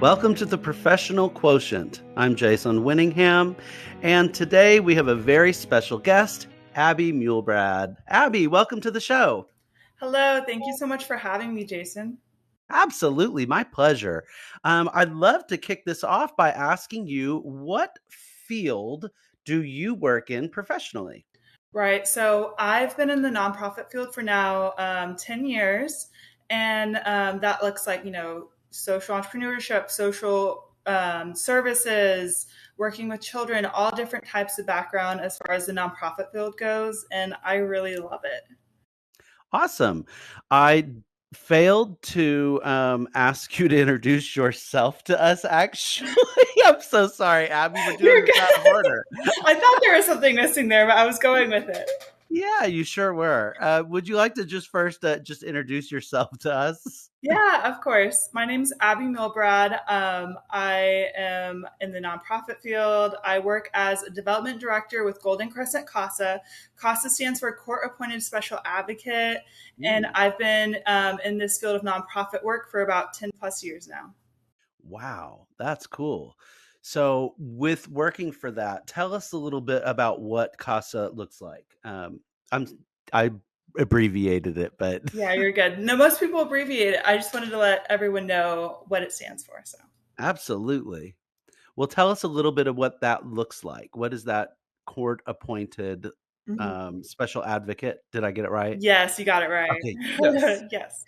Welcome to the Professional Quotient. I'm Jason Winningham, and today we have a very special guest, Abi Muehlbrad. Abi, welcome to the show. Hello, thank you so much for having me, Jason. Absolutely, my pleasure. I'd love to kick this off by asking you, what field do you work in professionally? Right, so I've been in the nonprofit field for now 10 years, and that looks like, social entrepreneurship, social services, working with children, all different types of background as far as the nonprofit field goes, and I really love it. Awesome. I failed to ask you to introduce yourself to us, actually. I'm so sorry, Abby. We're doing You're this out of good. order. I thought there was something missing there, but I was going with it. Yeah, you sure were. Would you like to just first just introduce yourself to us? Yeah, of course. My name's Abi Muehlbrad. I am in the nonprofit field. I work as a development director with Golden Crescent CASA. CASA stands for Court Appointed Special Advocate, and Mm, I've been in this field of nonprofit work for about 10 plus years now. wow, that's cool. So, with working for that, tell us a little bit about what CASA looks like. I'm I abbreviated it, but Yeah, you're good. No, most people abbreviate it. I just wanted to let everyone know what it stands for. So, absolutely. Well, tell us a little bit of what that looks like. What is that court appointed Mhm. special advocate? Did I get it right? Yes, you got it right. Okay, yes. Yes.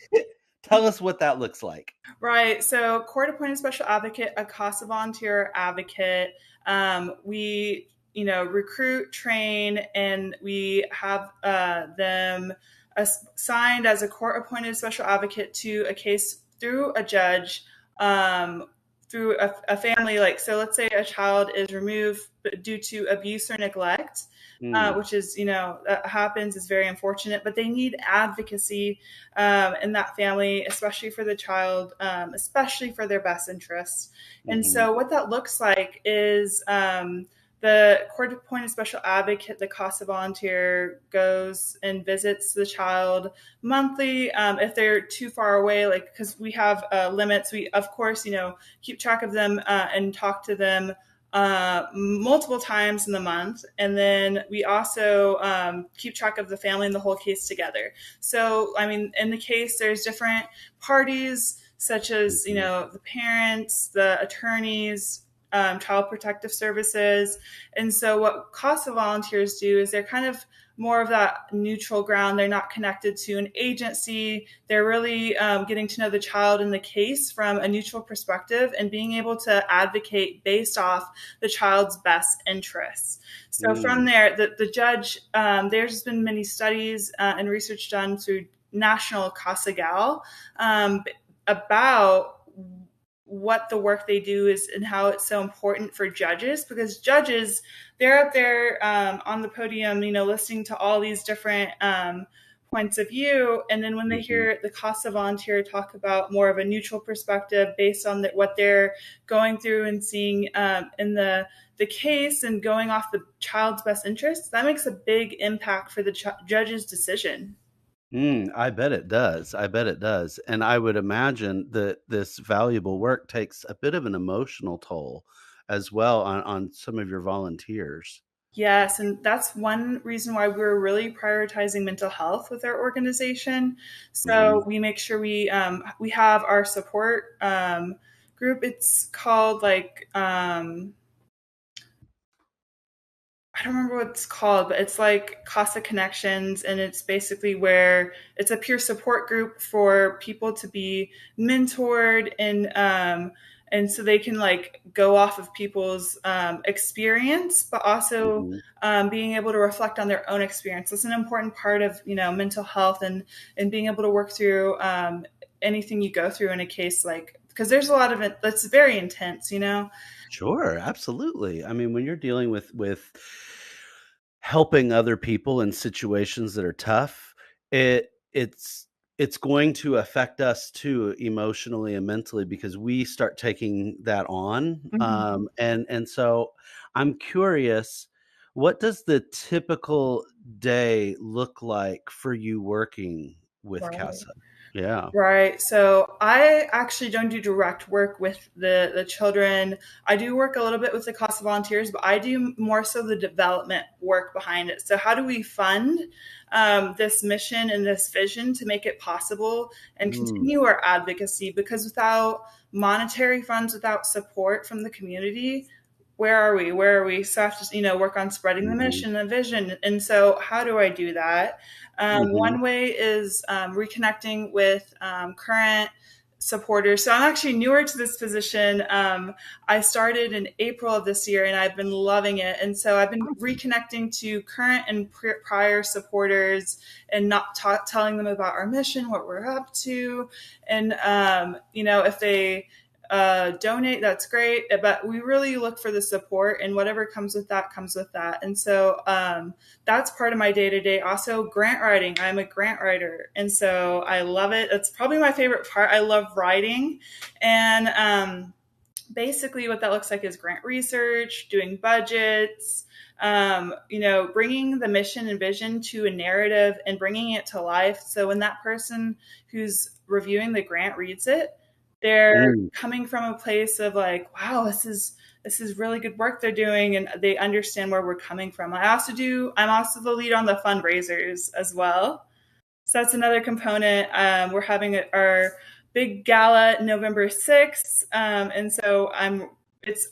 Tell us what that looks like. Right. So, court appointed special advocate, a CASA volunteer advocate. We, recruit, train, and we have them assigned as a court appointed special advocate to a case through a judge, through a family. Like, so let's say a child is removed due to abuse or neglect. Mm, Which is, that happens, is very unfortunate, but they need advocacy in that family, especially for the child, especially for their best interests. And mhm, so, what that looks like is the court appointed special advocate, the CASA volunteer, goes and visits the child monthly. If they're too far away, like, because we have limits, we, of course, keep track of them and talk to them multiple times in the month. And then we also keep track of the family and the whole case together. So, I mean, in the case, there's different parties, such as, mhm, the parents, the attorneys, child protective services. And so, what CASA volunteers do is they're kind of more of that neutral ground. They're not connected to an agency. They're really getting to know the child in the case from a neutral perspective and being able to advocate based off the child's best interests. So from mm. there, the judge, there's been many studies and research done through National CASA Gal about what the work they do is and how it's so important for judges, because judges, they're up there on the podium, listening to all these different points of view, and then when they Mhm. hear the CASA volunteer talk about more of a neutral perspective based on what they're going through and seeing in the case and going off the child's best interests, that makes a big impact for the judge's decision. I bet it does. I bet it does. And I would imagine that this valuable work takes a bit of an emotional toll as well on some of your volunteers. Yes, and that's one reason why we're really prioritizing mental health with our organization. Mhm. So we make sure we have our support group. It's called like I don't remember what it's called, but it's like Casa Connections, and it's basically where it's a peer support group for people to be mentored and so they can like go off of people's experience, but also Mhm. being able to reflect on their own experience. That's an important part of mental health and being able to work through anything you go through in a case, like, because there's a lot of it that's very intense. Sure, absolutely. I mean, when you're dealing with helping other people in situations that are tough, it's going to affect us too emotionally and mentally because we start taking that on. Mhm. And so I'm curious, what does the typical day look like for you working with Right. CASA. Yeah. Right. So I actually don't do direct work with the children. I do work a little bit with the CASA volunteers, but I do more so the development work behind it. So how do we fund this mission and this vision to make it possible and Mm. continue our advocacy? Because without monetary funds, without support from the community, where are we? Where are we? So I have to, work on spreading the Mhm. mission, the vision. And so how do I do that? Mhm. One way is reconnecting with current supporters. So I'm actually newer to this position. I started in April of this year and I've been loving it. And so I've been Awesome. reconnecting to current and prior supporters and not telling them about our mission, what we're up to. And, if they donate, that's great. But we really look for the support, and whatever comes with that comes with that. And so that's part of my day to day. Also, grant writing. I'm a grant writer, and so I love it. It's probably my favorite part. I love writing, and basically, what that looks like is grant research, doing budgets. Bringing the mission and vision to a narrative and bringing it to life. So when that person who's reviewing the grant reads it, they're Mm. coming from a place of like, wow, this is really good work they're doing, and they understand where we're coming from. I'm also the lead on the fundraisers as well. So that's another component. We're having our big gala November 6th. And so it's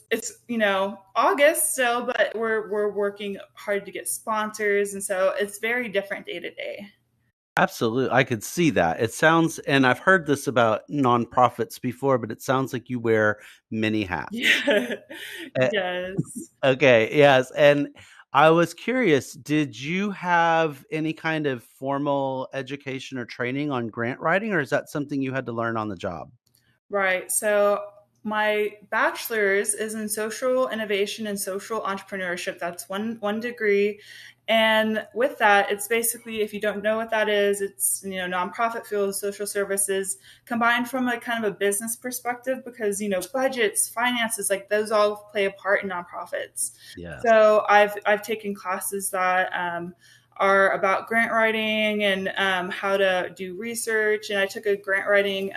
August still, but we're working hard to get sponsors. And so it's very different day to day. Absolutely. I could see that. It sounds, and I've heard this about nonprofits before, but it sounds like you wear many hats. Yeah. Eh, Yes. okay, yes. And I was curious, did you have any kind of formal education or training on grant writing, or is that something you had to learn on the job? Right. So my bachelor's is in social innovation and social entrepreneurship. That's one degree. And with that, it's basically, if you don't know what that is, it's nonprofit field social services combined from a kind of a business perspective, because budgets, finances, like those all play a part in nonprofits. Yes. So I've taken classes that are about grant writing and how to do research. And I took a grant writing,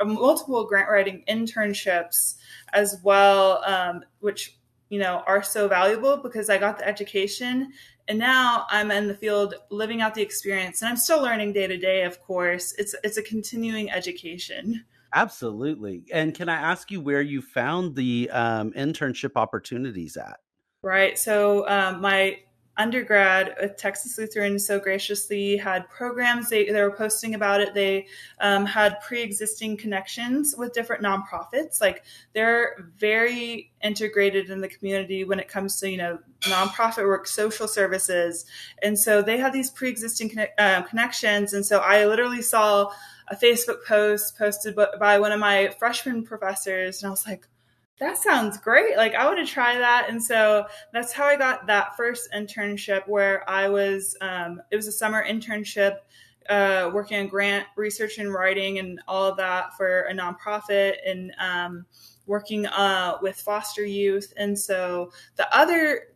multiple grant writing internships as well, which are so valuable because I got the education and now I'm in the field living out the experience, and I'm still learning day to day. Of course, it's a continuing education. Absolutely. And can I ask you where you found the internship opportunities at? Right. So my undergrad at Texas Lutheran so graciously had programs. They were posting about it. They had pre-existing connections with different nonprofits. Like they're very integrated in the community when it comes to nonprofit work, social services, and so they had these pre-existing connections. And so I literally saw a Facebook post posted by one of my freshman professors, and I was like, that sounds great. Like I want to try that. And so that's how I got that first internship, where I was, it was a summer internship, working on grant research and writing and all of that for a nonprofit, and working with foster youth. And so the other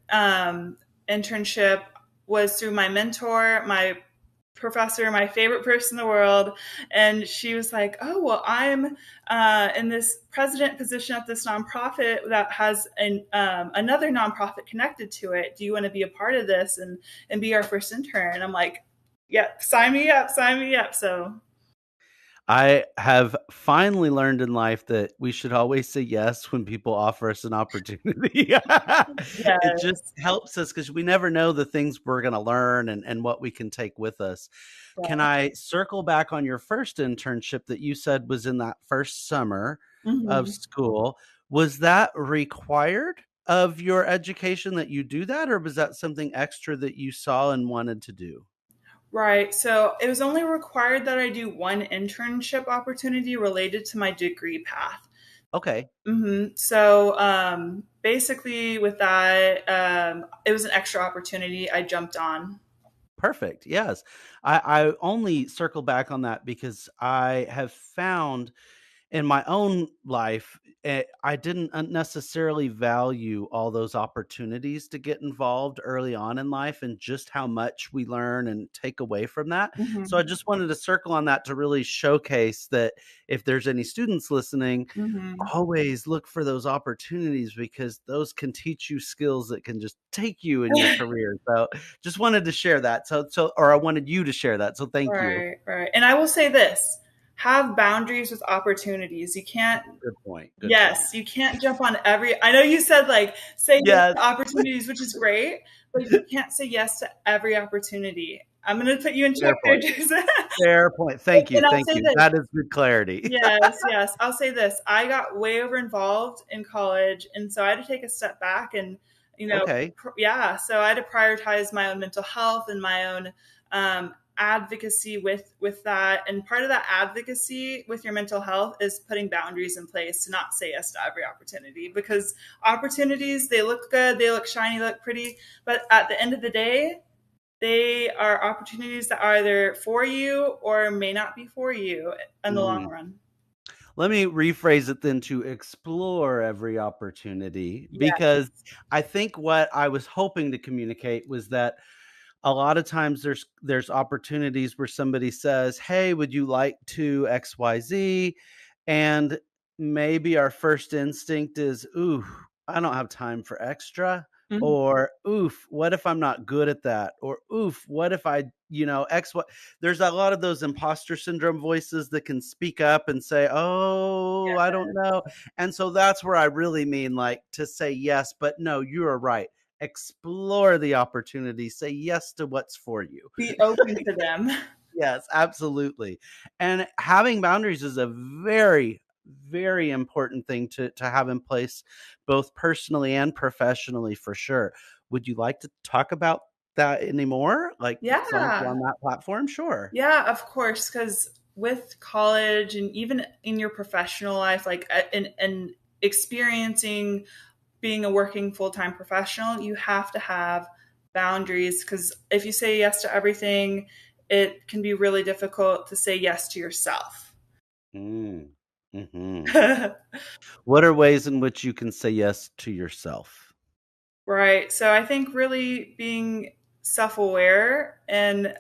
internship was through my mentor, my professor, my favorite person in the world. And she was like, oh, well, I'm in this president position at this nonprofit that has another nonprofit connected to it. Do you want to be a part of this and be our first intern? And I'm like, yeah, sign me up, sign me up. So, I have finally learned in life that we should always say yes when people offer us an opportunity. It just yes. helps us because we never know the things we're going to learn and what we can take with us. Can I circle back on your first internship that you said was in that first summer of Mhm. school? Was that required of your education that you do that, or was that something extra that you saw and wanted to do? Right. So it was only required that I do one internship opportunity related to my degree path. Okay. So basically, with that, it was an extra opportunity I jumped on. Perfect. Yes. I only circle back on that because I have found in my own life, I didn't necessarily value all those opportunities to get involved early on in life and just how much we learn and take away from that. So I Mhm. just wanted to circle on that to really showcase that if there's any students listening, Mhm. always look for those opportunities because those can teach you skills that can just take you in your career. So just wanted to share that. Or I wanted you to share that. So thank you. Right, right. And I will say this, have boundaries with opportunities. You can't, Good point. Good point. yes, you can't jump on every, I know you said like say yes Yes. to opportunities, which is great, but you can't say yes to every opportunity. I'm going to put you in check Fair there, point. Jason. Fair point. Thank you. And I'll Thank say you. this. That is good clarity. Yes, yes. I'll say this. I got way over involved in college, and so I had to take a step back and, Okay. yeah. So I had to prioritize my own mental health and my own advocacy with that. And part of that advocacy with your mental health is putting boundaries in place to not say yes to every opportunity because opportunities, they look good, they look shiny, they look pretty, but at the end of the day, they are opportunities that are either for you or may not be for you in the long Mm. run. Let me rephrase it then to explore every opportunity Yes. because I think what I was hoping to communicate was that a lot of times there's opportunities where somebody says, "Hey, would you like to XYZ?" And maybe our first instinct is, "Ooh, I don't have time for extra." Mhm. Or, "Oof, what if I'm not good at that?" Or, "Oof, what if I, X what." There's a lot of those imposter syndrome voices that can speak up and say, "Oh, I don't know." And so that's where I really mean like to say yes, but no, you are right, explore the opportunity, say yes to what's for you. Be open to them. Yes, absolutely. And having boundaries is a very, very important thing to have in place, both personally and professionally, for sure. Would you like to talk about that anymore? Like some Yeah. on that platform? Sure. Yeah, of course. Because with college and even in your professional life, like in experiencing being a working full time professional, you have to have boundaries. Because if you say yes to everything, it can be really difficult to say yes to yourself. Mm. Hmm. What are ways in which you can say yes to yourself? Right. So I think really being self aware and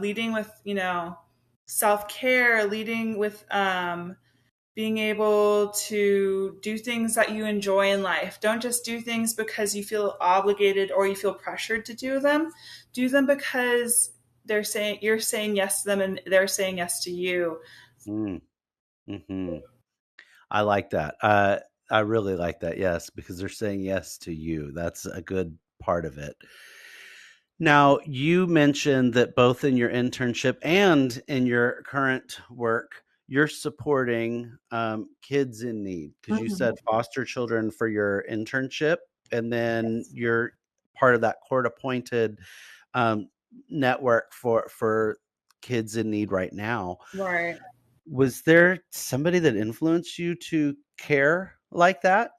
leading with, self care, leading with being able to do things that you enjoy in life. Don't just do things because you feel obligated or you feel pressured to do them. Do them because you're saying yes to them and they're saying yes to you. Mm. Hmm. I like that. I really like that. Yes, because they're saying yes to you. That's a good part of it. Now, you mentioned that both in your internship and in your current work, you're supporting kids in need because you Mhm. said foster children for your internship, and then you're part of that court appointed um, network for kids in need right now. Right. Was there somebody that influenced you to care like that?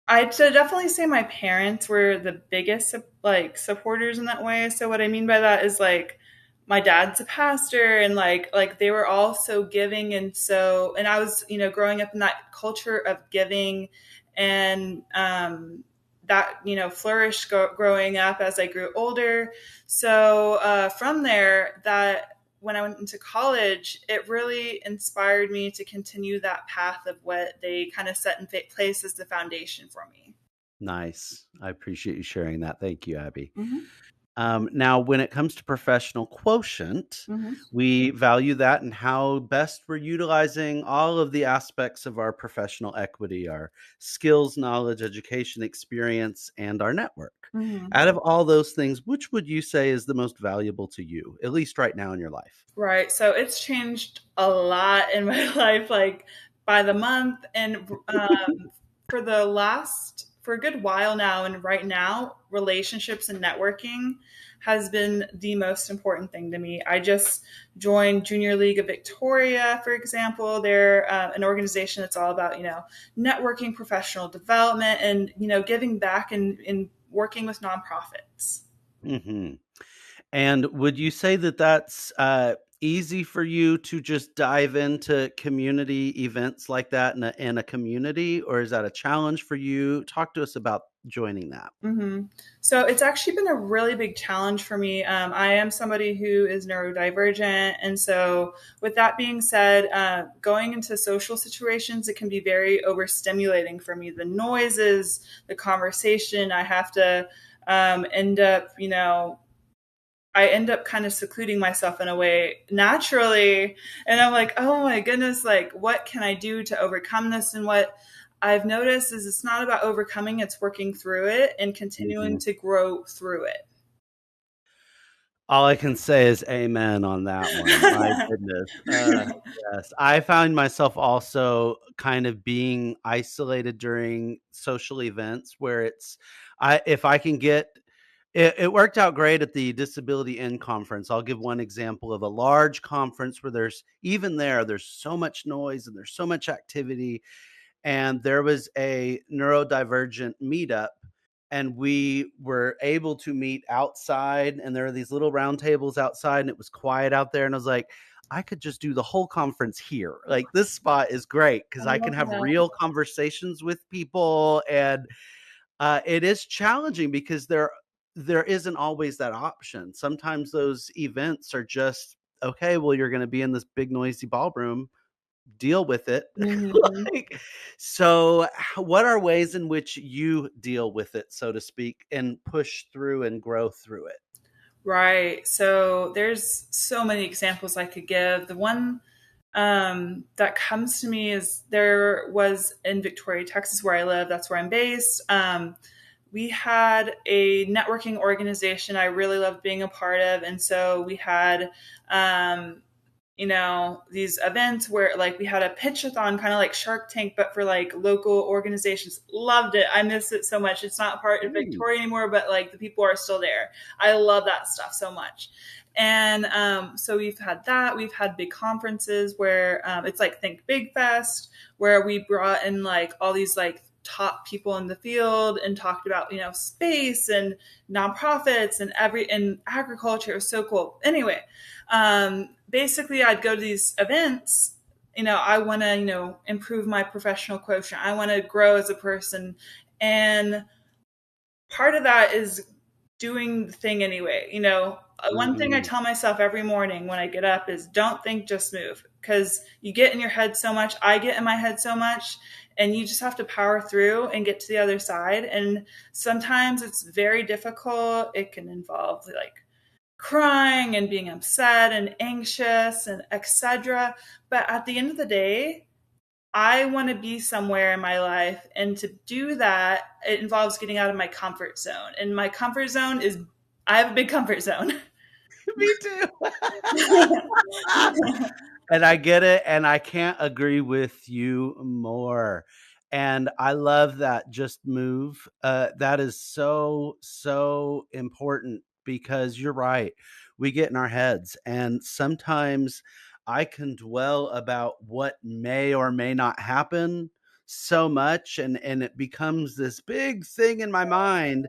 I'd definitely say my parents were the biggest like supporters in that way. So what I mean by that is like my dad's a pastor and like they were all so giving and I was, growing up in that culture of giving and that, flourished growing up as I grew older. So from there that when I went into college, it really inspired me to continue that path of what they kind of set in place as the foundation for me. Nice. I appreciate you sharing that. Thank you, Abby. Hmm. Now, when it comes to professional quotient, Hmm. we value that and how best we're utilizing all of the aspects of our professional equity, our skills, knowledge, education, experience, and our network. Hmm. Out of all those things, which would you say is the most valuable to you, at least right now in your life? Right. So it's changed a lot in my life, like by the month. And for a good while now, and right now, relationships and networking has been the most important thing to me. I just joined Junior League of Victoria, for example. They're an organization that's all about, networking, professional development, and, giving back and working with nonprofits. Hmm. And would you say that that's easy for you to just dive into community events like that in a community, or is that a challenge for you? Talk to us about joining that. hmm So it's actually been a really big challenge for me. I am somebody who is neurodivergent. And so, with that being said, going into social situations, it can be very overstimulating for me. The noises, the conversation, I have to end up, I end up kind of secluding myself in a way naturally. And I'm like, oh my goodness, like, what can I do to overcome this? And what I've noticed is it's not about overcoming, it's working through it and continuing Mhm. to grow through All I can say is amen on that one. My goodness. it. Yes. I found myself also kind of being isolated during social events where if I can get it worked out great at the Disability In conference. I'll give one example of a large conference where there's so much noise and there's so much activity, and there was a neurodivergent meetup, and we were able to meet outside, and there are these little round tables outside, and it was quiet out there, and I was like, I could just do the whole conference here. Like, this spot is great I because I can love have that. real conversations with people. And it is challenging because there isn't always that option. Sometimes those events are just, okay, well, you're going to be in this big noisy ballroom, deal with it. Mhm. Like, so what are ways in which you deal with it, so to speak, and push through and grow through it? Right. So there's so many examples I could give. The one that comes to me is there was in Victoria, Texas, where I live. That's where I'm based. We had a networking organization I really loved being a part of. And so we had, um, these events where like we had a pitchathon, kind of like Shark Tank, but for like local organizations. Loved it. I miss it so much. It's not part of Ooh. Victoria anymore, but like the people are still there. I love that stuff so much. And so we've had that. We've had big conferences where it's like Think Big Fest, where we brought in like all these like top people in the field and talked about space and nonprofits and agriculture. It was so cool. Anyway, basically I'd go to these events. I want to improve my professional quotient. I want to grow as a person, and part of that is doing the thing anyway. One thing I Mhm. tell myself every morning when I get up is don't think, just move. Because you get in your head so much. I get in my head so much, and you just have to power through and get to the other side. And sometimes it's very difficult. It can involve like crying and being upset and anxious and etc. But at the end of the day, I want to be somewhere in my life. And to do that, it involves getting out of my comfort zone. And my comfort zone is, I have a big comfort zone. Me too. And I get it, and I can't agree with you more. And I love that just move. That is so, so important because you're right. We get in our heads, and sometimes I can dwell about what may or may not happen so much, and it becomes this big thing in my mind.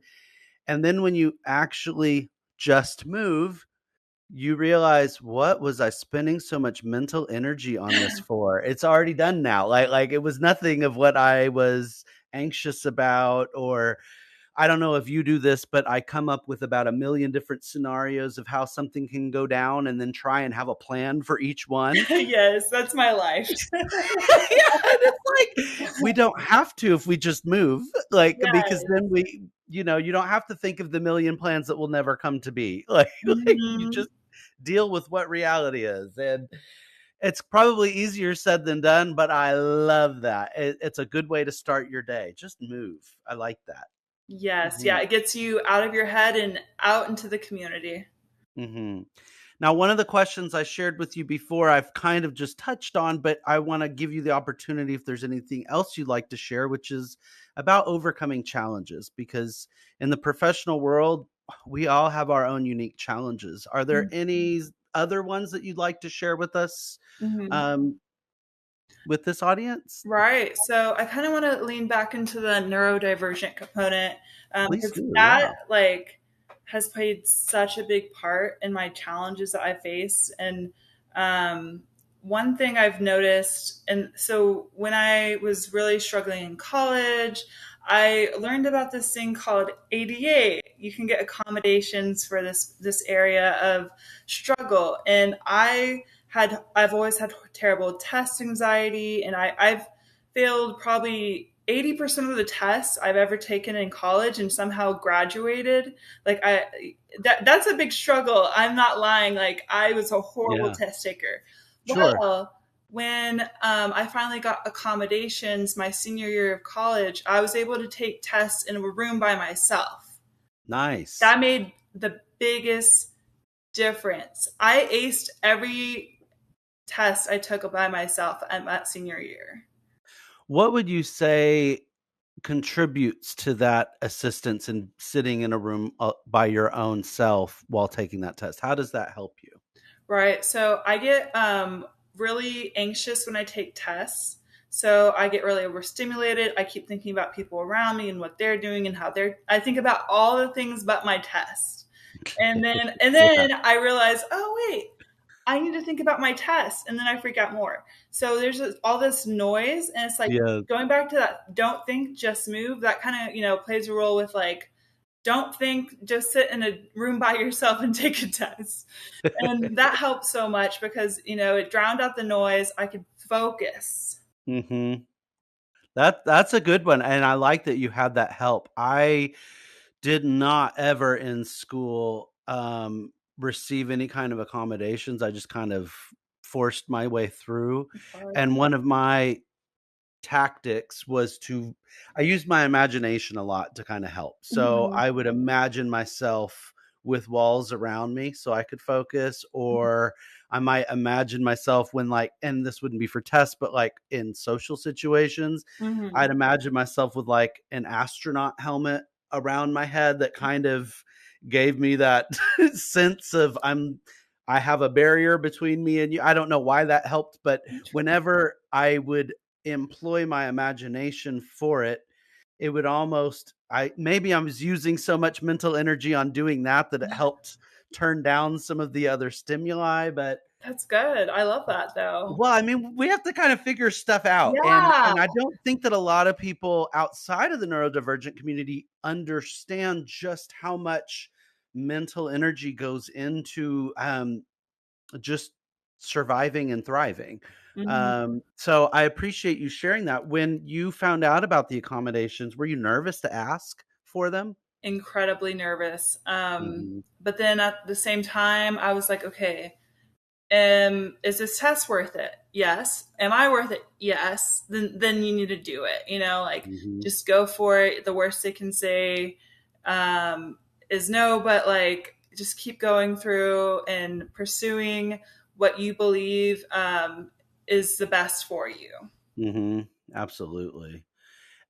And then when you actually just move, you realize, what was I spending so much mental energy on this for? It's already done now. Like it was nothing of what I was anxious about. Or I don't know if you do this, but I come up with about a million different scenarios of how something can go down and then try and have a plan for each one. Yes, that's my life. Yeah, and it's like we don't have to if we just move, like, because Yeah. then you don't have to think of the million plans that will never come to be. Like you Mhm. just deal with what reality is. And it's probably easier said than done, but I love that. It's a good way to start your day. Just move. I like that. Yes. Yeah. Mhm. It gets you out of your head and out into the community. Mhm. Now, one of the questions I shared with you before, I've kind of just touched on, but I want to give you the opportunity if there's anything else you'd like to share, which is about overcoming challenges. Because in the professional world, we all have our own unique challenges. Are there any other ones that you'd like to share with us, Mhm. um, with this audience? Right. So I kind of want to lean back into the neurodivergent component Please because do. that Yeah. like has played such a big part in my challenges that I face. And Um, One thing I've noticed, and so when I was really struggling in college, I learned about this thing called ADA. You can get accommodations for this area of struggle, and I've always had terrible test anxiety, and I've failed probably 80% of the tests I've ever taken in college and somehow graduated. Like that's a big struggle. I'm not lying. Like I was a horrible Yeah. test taker. Sure. Well, when I finally got accommodations my senior year of college, I was able to take tests in a room by myself. Nice. That made the biggest difference. I aced every test I took by myself at my senior year. What would you say contributes to that assistance in sitting in a room by your own self while taking that test? How does that help you? Right. So I get really anxious when I take tests. So I get really overstimulated. I keep thinking about people around me and what they're doing and how I think about all the things but my test. And Yeah. then I realize, oh wait, I need to think about my test, and then I freak out more. So there's all this noise, and it's like Yeah. going back to that don't think, just move. That kind of, plays a role with like don't think, just sit in a room by yourself and take a test. And that helped so much because, it drowned out the noise. I could focus. Mhm. That's a good one, and I like that you had that help. I did not ever in school, receive any kind of accommodations. I just kind of forced my way through, and one of my tactics was to I used my imagination a lot to kinda help. So, Mhm. I would imagine myself with walls around me so I could focus, or I might imagine myself when, like and this wouldn't be for tests, but, like, in social situations, Mhm. I'd imagine myself with, like, an astronaut helmet around my head that kind of gave me that sense of I have a barrier between me and you. I don't know why that helped, but whenever I would employ my imagination for it, it would almost I maybe I was using so much mental energy on doing that that it helped turn down some of the other stimuli, but That's good. I love that though. well, I mean, we have to kind of figure stuff out, Yeah. and I don't think that a lot of people outside of the neurodivergent community understand just how much mental energy goes into, just surviving and thriving. Mhm. So I appreciate you sharing that. When you found out about the accommodations, were you nervous to ask for them? Incredibly nervous. Mhm. But then at the same time, I was like, okay, is this test worth it? Yes. Am I worth it? Yes. Then you need to do it. Like Mhm. just go for it. The worst they can say um, is no, but like just keep going through and pursuing what you believe is the best for you. Mhm. Absolutely.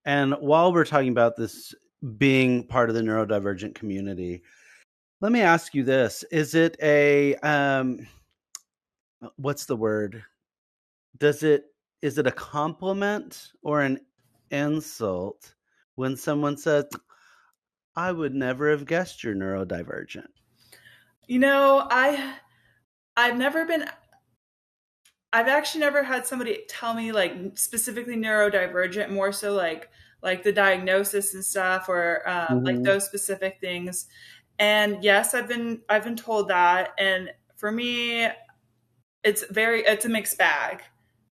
And while we're talking about this being part of the neurodivergent community, let me ask you this. Is it a what's the word? Does it is it a compliment or an insult when someone says, "I would never have guessed you're neurodivergent." You know, I I've never been I've actually never had somebody tell me like specifically neurodivergent, more so like the diagnosis and stuff, or like Mhm. those specific things. And yes, I've been told that, and for me, it's a mixed bag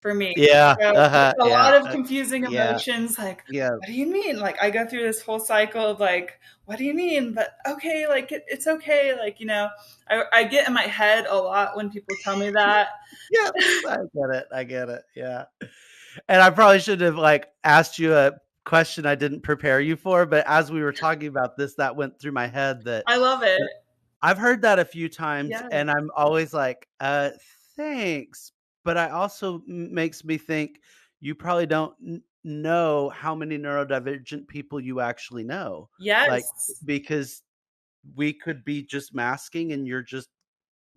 for me. Yeah, So uh-huh, it's a yeah, lot of confusing yeah, emotions. Like, yeah. what do you mean? Like, I go through this whole cycle of like, what do you mean? But okay, like it's okay. Like, I get in my head a lot when people tell me that. Yes, I get it, yeah. And I probably should have, like, asked you a question I didn't prepare you for, but as we were talking about this, that went through my head that I love it. I've heard that a few times, Yes. and I'm always like, thanks." But I also makes me think you probably don't know how many neurodivergent people you actually know. Like, Yes. because we could be just masking and you're just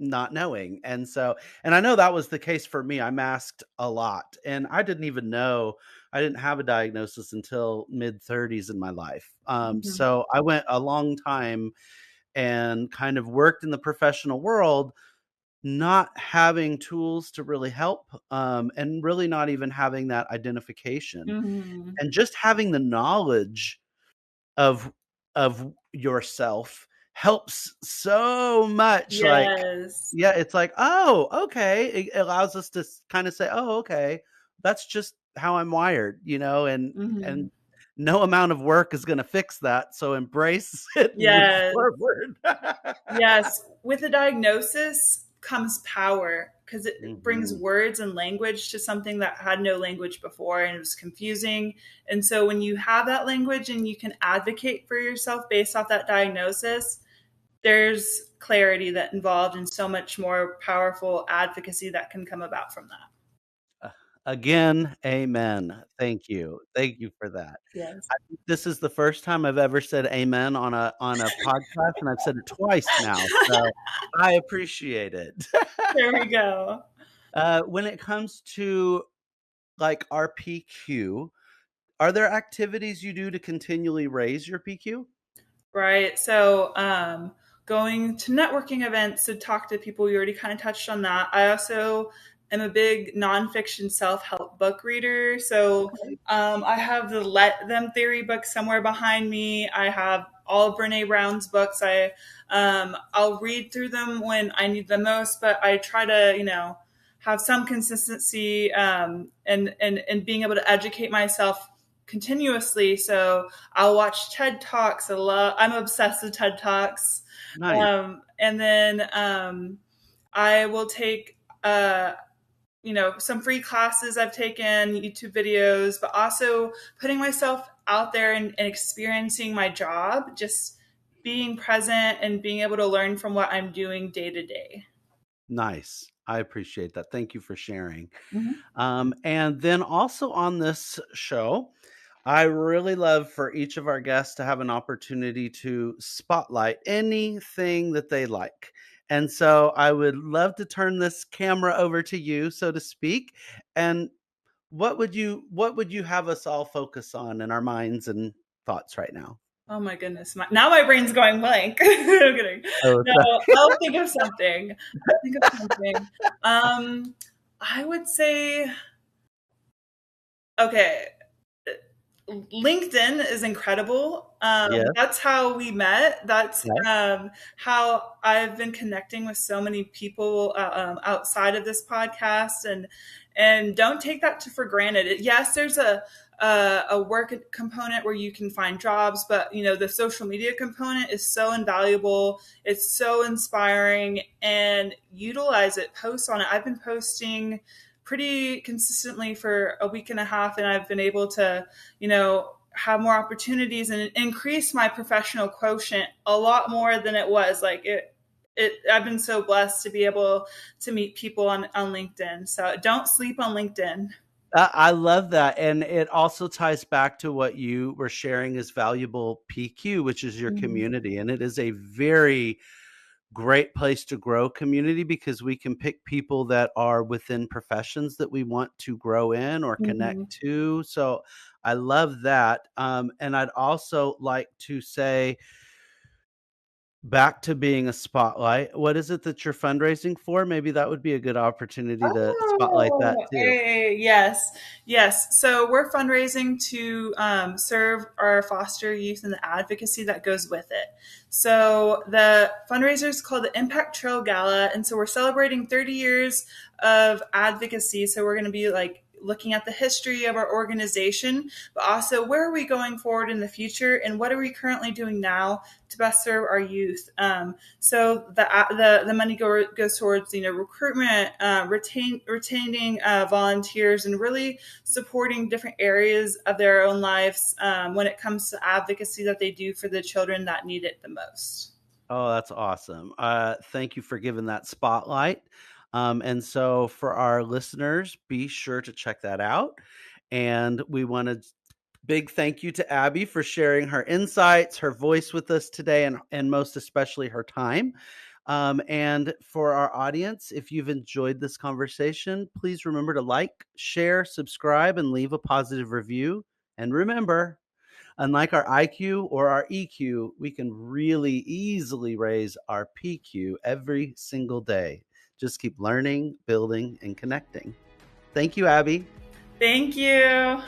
not knowing. And I know that was the case for me. I masked a lot, and I didn't even know I didn't have a diagnosis until mid-30s in my life. Mhm. So I went a long time and kind of worked in the professional world not having tools to really help, and really not even having that identification, Mhm. and just having the knowledge of yourself helps so much, like, Yes. yeah, it's like, "Oh, okay." It allows us to kinda say, "Oh, okay. That's just how I'm wired," and Mhm. no amount of work is gonna fix that, so embrace it and move Yes. forward. Yes. With a diagnosis comes power because it brings Mhm. words and language to something that had no language before and it was confusing. And so when you have that language and you can advocate for yourself based off that diagnosis, there's clarity that involved and so much more powerful advocacy that can come about from that. Uh, Again, amen. Thank you. Thank you for that. Yes. I think this is the first time I've ever said amen on a podcast, and I've said it twice now, so I appreciate it. There we go. When it comes to, like, our PQ, are there activities you do to continually raise your PQ? Right. So, going to networking events to talk to people, you already kind of touched on that. I also am a big nonfiction self help book reader. So, Okay, I have the Let Them Theory book somewhere behind me. I have all of Brene Brown's books. I'll read through them when I need the most, but I try to, have some consistency, and being able to educate myself continuously. So, I'll watch TED Talks a lot. I'm obsessed with TED Talks. nice, And then I will take, some free classes I've taken, YouTube videos, but also putting myself out there and experiencing my job, just being present and being able to learn from what I'm doing day to day. nice. I appreciate that. Thank you for sharing. Mhm. And then also on this show, I really love for each of our guests to have an opportunity to spotlight anything that they like. And so I would love to turn this camera over to you, so to speak. And what would you have us all focus on in our minds and thoughts right now? Oh my goodness. Now my brain's going blank. I'm kidding. Oh, No, sorry. I'll think of something. I'll think of something. Um, I would say, okay, LinkedIn is incredible. Yes. That's how we met. That's Yes. how I've been connecting with so many people outside of this podcast, and don't take that for granted. Yes, there's a work component where you can find jobs, but the social media component is so invaluable. It's so inspiring, and utilize it. Post on it. I've been posting pretty consistently for a week and a half, and I've been able to have more opportunities and increase my professional quotient a lot more than it was. Like I've been so blessed to be able to meet people on LinkedIn. So don't sleep on LinkedIn. I love that, and it also ties back to what you were sharing as valuable PQ, which is your Mhm. community, and it is a very great place to grow community because we can pick people that are within professions that we want to grow in or connect Mhm. to. So I love that. And I'd also like to say, back to being a spotlight, what is it that you're fundraising for? Maybe that would be a good opportunity to spotlight that Oh, too. hey, yes, yes. So we're fundraising to serve our foster youth and the advocacy that goes with it. So the fundraiser is called the Impact Trail Gala, and so we're celebrating 30 years of advocacy. So we're going to be like looking at the history of our organization, but also where are we going forward in the future, and what are we currently doing now to best serve our youth. So the money goes towards recruitment, retaining volunteers, and really supporting different areas of their own lives when it comes to advocacy that they do for the children that need it the most. Oh, that's awesome. Thank you for giving that spotlight. And so for our listeners, be sure to check that out. And we want to big thank you to Abby for sharing her insights, her voice with us today, and most especially her time. And for our audience, if you've enjoyed this conversation, please remember to like, share, subscribe, and leave a positive review. And remember, unlike our IQ or our EQ, we can really easily raise our PQ every single day. just keep learning, building, and connecting. Thank you, Abby. Thank you.